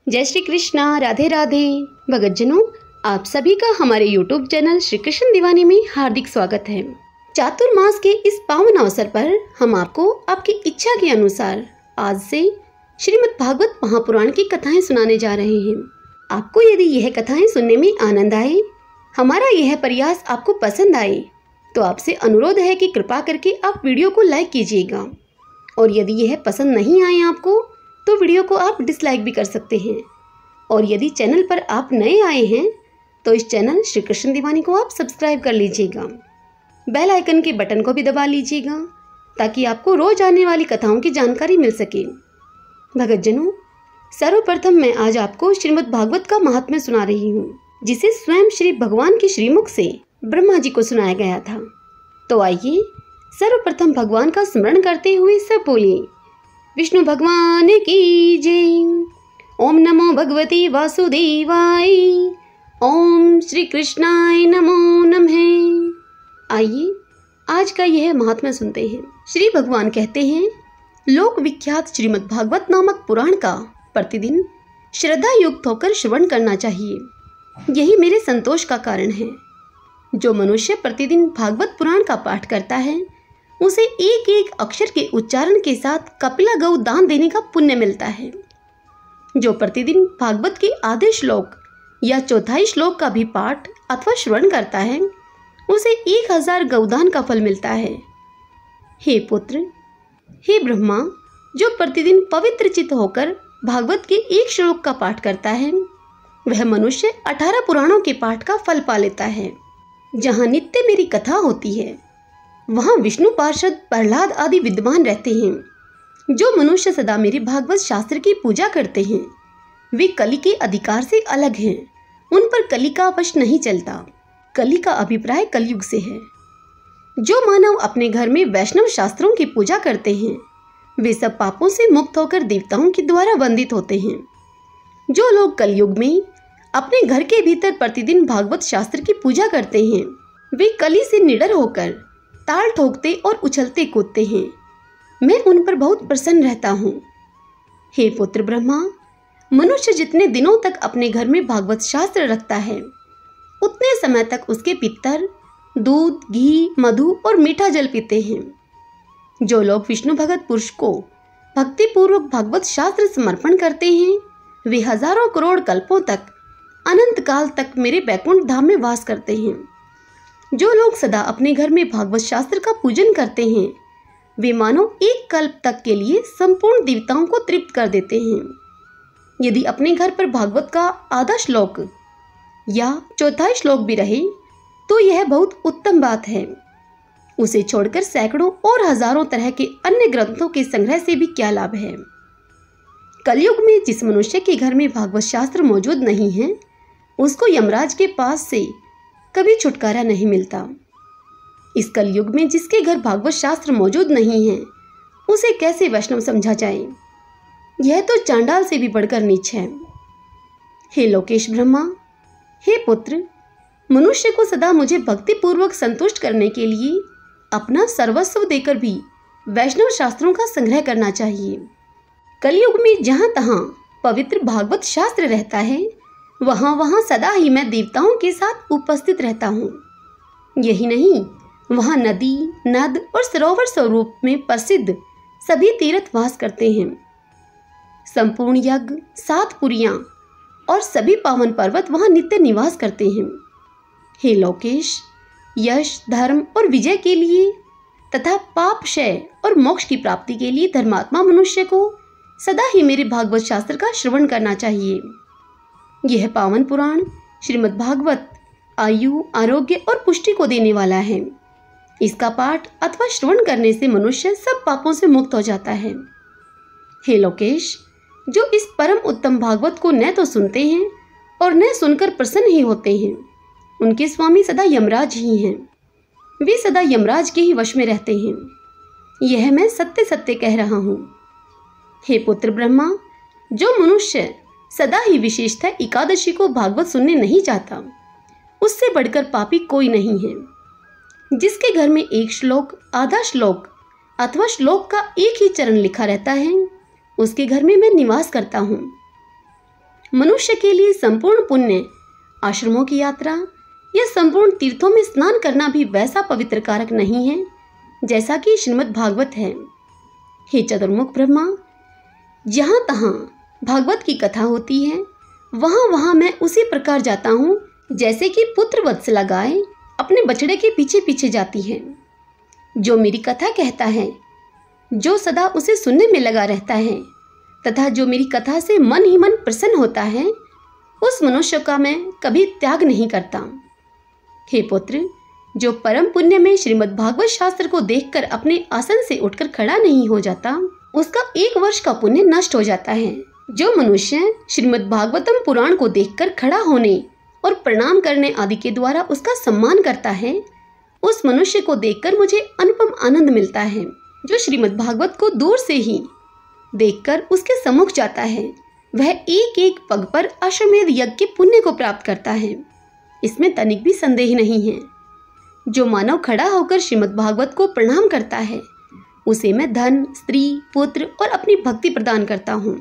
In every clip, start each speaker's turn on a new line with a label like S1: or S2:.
S1: जय श्री कृष्णा, राधे राधे। भगतजनों, आप सभी का हमारे YouTube चैनल श्री कृष्ण दीवानी में हार्दिक स्वागत है। चातुर्मास के इस पावन अवसर पर हम आपको आपकी इच्छा के अनुसार आज से श्रीमद् भागवत महापुराण की कथाएं सुनाने जा रहे हैं। आपको यदि यह कथाएं सुनने में आनंद आए, हमारा यह प्रयास आपको पसंद आए, तो आपसे अनुरोध है कि कृपा करके आप वीडियो को लाइक कीजिएगा, और यदि यह पसंद नहीं आए आपको तो वीडियो को आप डिसलाइक भी कर सकते हैं। और यदि चैनल पर आप नए आए हैं तो इस चैनल श्री कृष्ण दीवानी को आप सब्सक्राइब कर लीजिएगा। बेल आइकन के बटन को भी दबा लीजिएगा ताकि आपको रोज आने वाली कथाओं की जानकारी मिल सके। भगतजनों, सर्वप्रथम मैं आज आपको श्रीमद् भागवत का महात्म्य सुना रही हूँ, जिसे स्वयं श्री भगवान के श्रीमुख से ब्रह्मा जी को सुनाया गया था। तो आइए सर्वप्रथम भगवान का स्मरण करते हुए सब बोलिए, विष्णु भगवान की जय। ओम नमो भगवती वासुदेवाय। ओम श्री कृष्णाय नमो नमः। आइए आज का यह महात्म्य सुनते हैं। श्री भगवान कहते हैं, लोक विख्यात श्रीमद् भागवत नामक पुराण का प्रतिदिन श्रद्धा युक्त होकर श्रवण करना चाहिए। यही मेरे संतोष का कारण है। जो मनुष्य प्रतिदिन भागवत पुराण का पाठ करता है, उसे एक एक अक्षर के उच्चारण के साथ कपिला गौ दान देने का पुण्य मिलता है। जो प्रतिदिन भागवत के आधे श्लोक या चौथाई श्लोक का भी पाठ अथवा श्रवण करता है, उसे 1000 गौदान का फल मिलता है। हे पुत्र, हे ब्रह्मा, जो प्रतिदिन पवित्र चित्त होकर भागवत के एक श्लोक का पाठ करता है, वह मनुष्य 18 पुराणों के पाठ का फल पा लेता है। जहाँ नित्य मेरी कथा होती है, वहाँ विष्णु पार्षद प्रहलाद आदि विद्वान रहते हैं। जो मनुष्य सदा मेरे भागवत शास्त्र की पूजा करते हैं, वे कली के अधिकार से अलग हैं। उन पर कली का वश नहीं चलता। कली का अभिप्राय कलयुग से है। जो मानव अपने घर में वैष्णव शास्त्रों की पूजा करते हैं, वे सब पापों से मुक्त होकर देवताओं के द्वारा वंदित होते हैं। जो लोग कलयुग में अपने घर के भीतर प्रतिदिन भागवत शास्त्र की पूजा करते हैं, वे कली से निडर होकर ताल ठोकते और उछलते कूदते हैं। मैं उन पर बहुत प्रसन्न रहता हूँ। हे पुत्र ब्रह्मा, मनुष्य जितने दिनों तक अपने घर में भागवत शास्त्र रखता है, उतने समय तक उसके पितर दूध, घी, मधु और मीठा जल पीते हैं। जो लोग विष्णु भगत पुरुष को भक्ति पूर्वक भागवत शास्त्र समर्पण करते हैं, वे हजारों करोड़ कल्पों तक, अनंत काल तक मेरे वैकुंठ धाम में वास करते हैं। जो लोग सदा अपने घर में भागवत शास्त्र का पूजन करते हैं, वे मानो एक कल्प तक के लिए संपूर्ण देवताओं को तृप्त कर देते हैं। यदि अपने घर पर भागवत का आधा श्लोक या चौथाई श्लोक भी रहे, तो यह बहुत उत्तम बात है। उसे छोड़कर सैकड़ों और हजारों तरह के अन्य ग्रंथों के संग्रह से भी क्या लाभ है। कलयुग में जिस मनुष्य के घर में भागवत शास्त्र मौजूद नहीं है, उसको यमराज के पास से कभी छुटकारा नहीं मिलता। इस कलयुग में जिसके घर भागवत शास्त्र मौजूद नहीं है, उसे कैसे वैष्णव समझा जाए। यह तो चांडाल से भी बढ़कर नीच है। हे लोकेश ब्रह्मा, हे पुत्र, मनुष्य को सदा मुझे भक्ति पूर्वक संतुष्ट करने के लिए अपना सर्वस्व देकर भी वैष्णव शास्त्रों का संग्रह करना चाहिए। कलयुग में जहाँ तहाँ पवित्र भागवत शास्त्र रहता है, वहाँ सदा ही मैं देवताओं के साथ उपस्थित रहता हूँ। यही नहीं, वहाँ नदी, नद और सरोवर स्वरूप में प्रसिद्ध सभी तीर्थ वास करते हैं। संपूर्ण यज्ञ, 7 पुरियाँ और सभी पावन पर्वत वहाँ नित्य निवास करते हैं। हे लोकेश, यश, धर्म और विजय के लिए तथा पाप क्षय और मोक्ष की प्राप्ति के लिए धर्मात्मा मनुष्य को सदा ही मेरे भागवत शास्त्र का श्रवण करना चाहिए। यह पावन पुराण श्रीमद् भागवत आयु, आरोग्य और पुष्टि को देने वाला है। इसका पाठ अथवा श्रवण करने से मनुष्य सब पापों से मुक्त हो जाता है। हे लोकेश, जो इस परम उत्तम भागवत को न तो सुनते हैं और न सुनकर प्रसन्न ही होते हैं, उनके स्वामी सदा यमराज ही हैं। वे सदा यमराज के ही वश में रहते हैं। यह मैं सत्य सत्य कह रहा हूँ। हे पुत्र ब्रह्मा, जो मनुष्य सदा ही विशेषतः एकादशी को भागवत सुनने नहीं चाहता, उससे बढ़कर पापी कोई नहीं है। जिसके घर में एक श्लोक, आधा श्लोक अथवा श्लोक का एक ही चरण लिखा रहता है, उसके घर में मैं निवास करता हूँ। मनुष्य के लिए संपूर्ण पुण्य, आश्रमों की यात्रा या संपूर्ण तीर्थों में स्नान करना भी वैसा पवित्र कारक नहीं है जैसा कि श्रीमद् भागवत है। हे चतुर्मुख ब्रह्मा, जहाँ तहाँ भागवत की कथा होती है वहाँ वहाँ मैं उसी प्रकार जाता हूँ जैसे कि पुत्र वत्सला गाय अपने बछड़े के पीछे पीछे जाती है। जो मेरी कथा कहता है, जो सदा उसे सुनने में लगा रहता है तथा जो मेरी कथा से मन ही मन प्रसन्न होता है, उस मनुष्य का मैं कभी त्याग नहीं करता। हे पुत्र, जो परम पुण्य में श्रीमद् भागवत शास्त्र को देखकर अपने आसन से उठकर खड़ा नहीं हो जाता, उसका 1 वर्ष का पुण्य नष्ट हो जाता है। जो मनुष्य श्रीमद् भागवतम पुराण को देखकर खड़ा होने और प्रणाम करने आदि के द्वारा उसका सम्मान करता है, उस मनुष्य को देखकर मुझे अनुपम आनंद मिलता है। जो श्रीमद् भागवत को दूर से ही देखकर उसके सम्मुख जाता है, वह एक एक पग पर अश्वमेध यज्ञ के पुण्य को प्राप्त करता है, इसमें तनिक भी संदेह नहीं है। जो मानव खड़ा होकर श्रीमद् भागवत को प्रणाम करता है, उसे मैं धन, स्त्री, पुत्र और अपनी भक्ति प्रदान करता हूँ।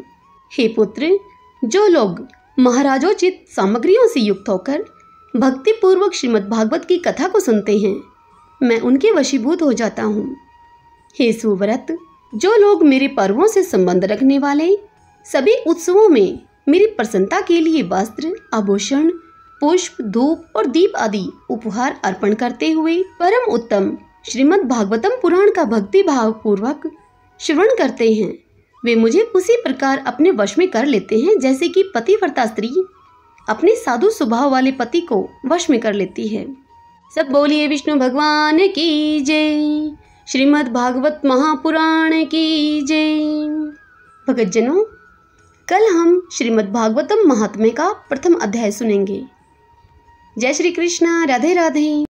S1: हे पुत्र, जो लोग महाराजोचित सामग्रियों से युक्त होकर भक्ति पूर्वक श्रीमद् भागवत की कथा को सुनते हैं, मैं उनके वशीभूत हो जाता हूँ। हे सुव्रत, जो लोग मेरे पर्वों से संबंध रखने वाले सभी उत्सवों में मेरी प्रसन्नता के लिए वस्त्र, आभूषण, पुष्प, धूप और दीप आदि उपहार अर्पण करते हुए परम उत्तम श्रीमद् भागवतम पुराण का भक्ति भाव पूर्वक श्रवण करते हैं, वे मुझे उसी प्रकार अपने वश में कर लेते हैं जैसे कि पतिव्रता स्त्री अपने साधु स्वभाव वाले पति को वश में कर लेती है। सब बोलिए विष्णु भगवान की जय, श्रीमद् भागवत महापुराण की जय। भगतजनों, कल हम श्रीमद् भागवतम महात्म्य का प्रथम अध्याय सुनेंगे। जय श्री कृष्ण, राधे राधे।